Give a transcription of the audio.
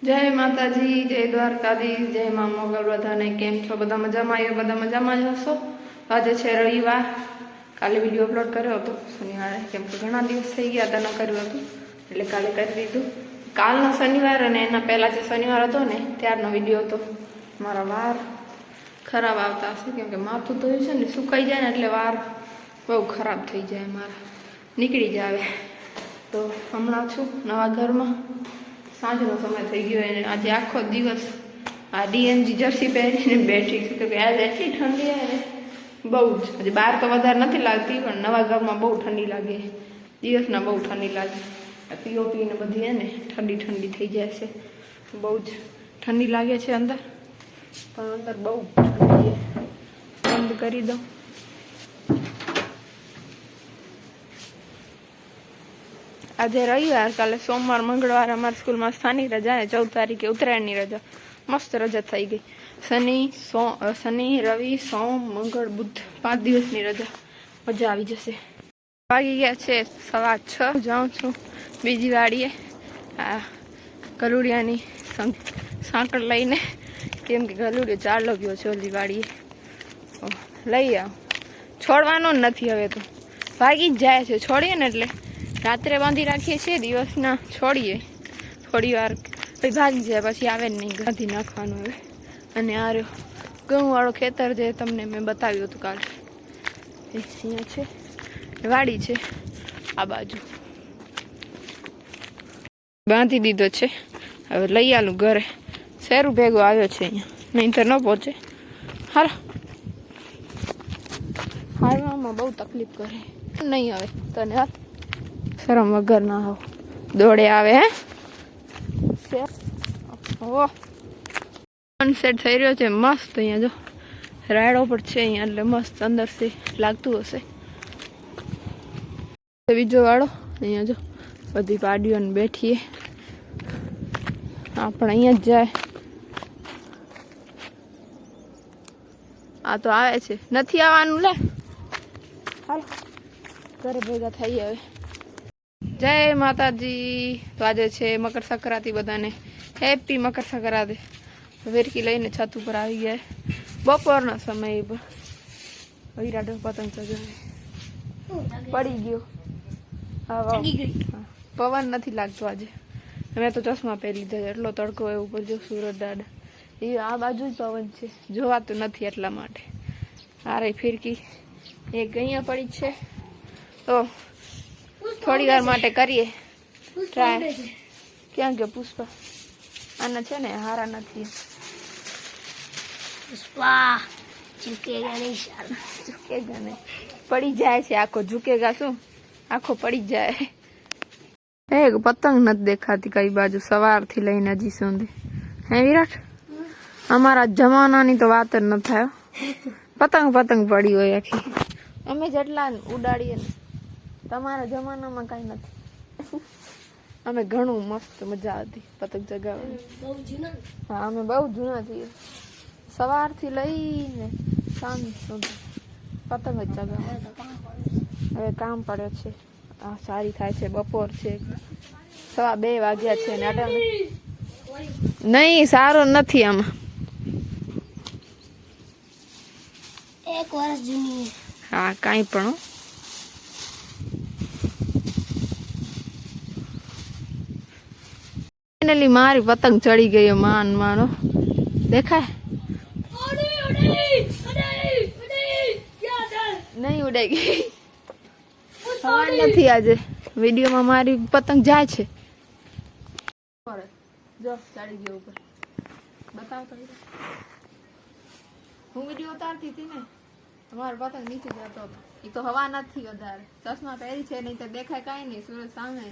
જય માતાજી, જય દ્વારકાધીશ, જય મા મોગલ. બધાને કેમ છો? બધા મજામાં આવ્યો? બધા મજામાં જ હશો. આજે છે રવિવાર. કાલે વિડીયો અપલોડ કર્યો હતો શનિવારે, કેમ કે ઘણા દિવસ થઈ ગયા હતા ન કર્યું હતું, એટલે કાલે કરી દીધું. કાલનો શનિવાર અને એના પહેલાં જે શનિવાર હતો ને ત્યારનો વિડીયો હતો. મારા વાર ખરાબ આવતા હશે, કેમ કે માથું ધોયું છે ને, સુકાઈ જાય ને એટલે વાર બહુ ખરાબ થઈ જાય, મારા નીકળી જાય. તો હમણાં છું નવા ઘરમાં, સાંજનો સમય થઈ ગયો અને આજે આખો દિવસ આ ડીએનજી જર્સી પહેરીને બેઠી છું, કે આજે એટલી ઠંડી આવે ને બહુ જ. આજે બહાર તો વધારે નથી લાગતી, પણ નવા ઘરમાં બહુ ઠંડી લાગે, દિવસના બહુ ઠંડી લાગે. પીઓપી ને બધી હે ને ઠંડી ઠંડી થઈ જાય છે, બહુ જ ઠંડી લાગે છે અંદર, પણ અંદર બહુ ઠંડી. બંધ કરી દઉં. આજે રવિવાર, કાલે સોમવાર, મંગળવાર અમારી સ્કૂલમાં સ્થાનિક રજા અને 14 તારીખે ઉત્તરાયણની રજા. મસ્ત રજા થઈ ગઈ. શનિ, રવિ, સોમ, મંગળ, બુધ 5 દિવસની રજા. મજા આવી જશે. વાગી ગયા છે 6:15. જાઉં છું બીજી વાડીએ આ ગલુડિયાની સાંકળ લઈને, કેમ કે ગલુડિયો ચાલો ગયો છે ઓલી વાડીએ. લઈ આવ, છોડવાનો જ નથી હવે તો, ભાગી જ જાય છે. છોડીએ ને એટલે રાત્રે બાંધી રાખીએ છીએ, દિવસના છોડીએ થોડી વાર, પછી ભાગી જાય, પછી આવે જ નહીં. ગાંધી નાખવાનું હવે. અને આ ઘઉંવાળો ખેતર જે તમને મેં બતાવ્યું હતું કાલે, એ અહીંયા છે વાડી છે. આ બાજુ બાંધી દીધો છે, હવે લઈ આલું ઘરે. શેરું ભેગો આવ્યો છે અહીંયા, નહીં તો ન પહોંચે. હાલો, હાલવામાં બહુ તકલીફ કરે નહીં. હવે તને હાથ શરમ વગર ના આવો, દોડે આવે. હે ઓ સનસેટ થઈ રહ્યો છે મસ્ત. અહીંયા જો રાયડો પણ છે અહીંયા, એટલે મસ્ત અંદરથી લાગતું હશે. બીજો વાળો અહીંયા જો બધી પાડીઓને બેઠીએ. આપણે અહીંયા જ જાય. આ તો આવે છે, નથી આવવાનું. લે હાલો ઘરે ભેગા થઈ. હવે જય માતાજી. તો આજે છે મકર સંક્રાંતિ. બધાને હેપી મકર સંક્રાંતિ. વેરકી લઈને છત ઉપર આવી ગયા બપોરના સમય પર. વિરાટો પતંગ ચગાવે, પડી ગયો. હા, પવન નથી લાગતો આજે. મેં તો ચશ્મા પહેરી લીધા, એટલો તડકો હોય ઉપર. જો સુરત દાડા, એ આ બાજુ જ પવન છે, જોવાતું નથી એટલા માટે. આરે ફિરકી એક અહીંયા પડી છે, તો થોડી વાર માટે કરીએ ટ્રાય. ક્યાં ગયો પુષ્પા? આના છે ને હારા નથી. પુષ્પા ઝુકેગા નહીં, ઝુકેગા નહીં, પડી જાય છે આખો. ઝુકેગા શું, આખો પડી જાય. એક પતંગ નથી દેખાતી કઈ બાજુ સવારથી લઈને હજી સુધી. હે વિરાટ, અમારા જમાનાની તો વાત જ ન થાય. પતંગ પડી હોય આખી. અમે જેટલા ઉડાડીએ ને, તમારા જમાનામાં કઈ નથી. અમે ઘણું મસ્ત મજા હતી પતંગ ચગાવવાની. હા, અમે બહુ જૂના છીએ. સવારથી લઈને સાંજ સુધી પતંગ જ ચગાવવા. હવે કામ પડ્યો છે, આ સારી થાય છે. બપોર છે, 2:15 વાગ્યા છે ને અટાણે નહીં. સારો નથી આમાં. 1 વર્ષ જૂની. હા, કાંઈ પણ. ફાઇનલી મારી પતંગ ચડી ગયો. માનો દેખાય નહીં, ઉડાઈ ગઈ. હવા નથી આજે. વિડીયોમાં મારી પતંગ જાય છે. જો ચડી ગયો ઉપર. બતાવ તો, હું વિડીયો ઉતારતી હતી ને, તમારો પતંગ નીચે જતો હતો. એ તો હવા નથી વધારે. ચશ્મા પહેરી છે, નહીં તો દેખાય કાંઈ નહીં. સુરત સામે.